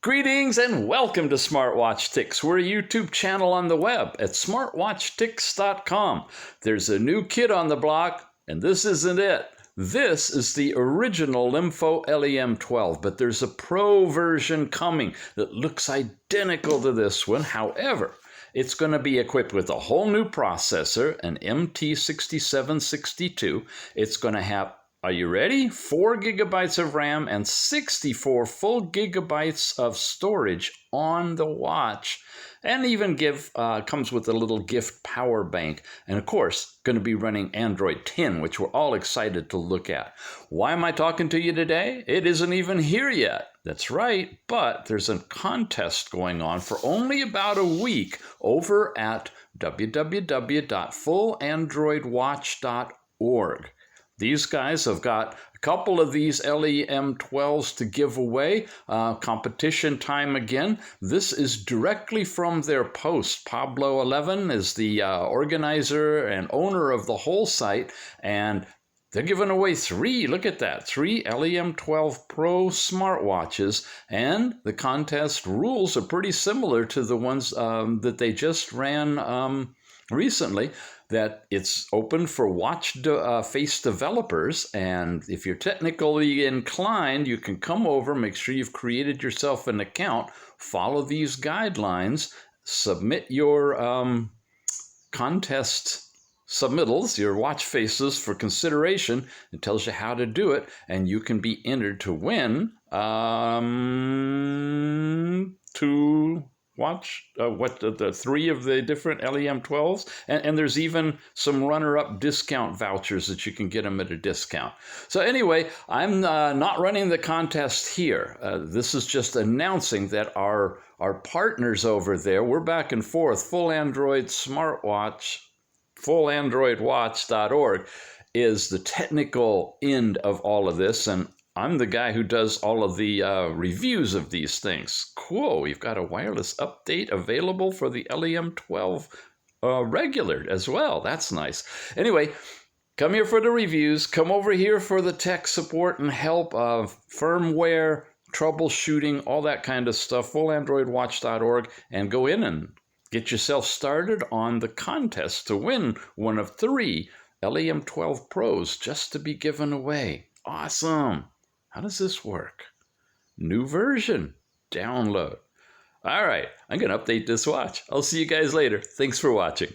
Greetings and welcome to Smartwatch Ticks. We're a YouTube channel on the web at smartwatchticks.com. There's a new kid on the block, and this isn't it. This is the original Lemfo LEM12, but there's a Pro version coming that looks identical to this one. However, it's going to be equipped with a whole new processor, an MT6762. It's going to have, are you ready? 4 gigabytes of RAM and 64 full gigabytes of storage on the watch. And even comes with a little gift power bank. And of course, going to be running Android 10, which we're all excited to look at. Why am I talking to you today? It isn't even here yet. That's right, but there's a contest going on for only about a week over at www.fullandroidwatch.org. These guys have got a couple of these LEM12s to give away. Competition time again. This is directly from their post. Pablo11 is the organizer and owner of the whole site, and they're giving away three LEM12PRO smartwatches, and the contest rules are pretty similar to the ones that they just ran recently. That it's open for watch face developers, and if you're technically inclined, you can come over, make sure you've created yourself an account, follow these guidelines, submit your contest submittals, your watch faces for consideration. It tells you how to do it, and you can be entered to win to watch the three of the different LEM12s, and there's even some runner-up discount vouchers that you can get them at a discount. So anyway, I'm not running the contest here. This is just announcing that our partners over there, we're back and forth. Full Android Smartwatch, fullandroidwatch.org is the technical end of all of this, and I'm the guy who does all of the reviews of these things. Cool, we've got a wireless update available for the LEM12 regular as well. That's nice. Anyway, come here for the reviews. Come over here for the tech support and help, firmware, troubleshooting, all that kind of stuff. fullandroidwatch.org, and go in and get yourself started on the contest to win one of 3 LEM12 Pros just to be given away. Awesome. How does this work? New version. Download. All right, I'm going to update this watch. I'll see you guys later. Thanks for watching.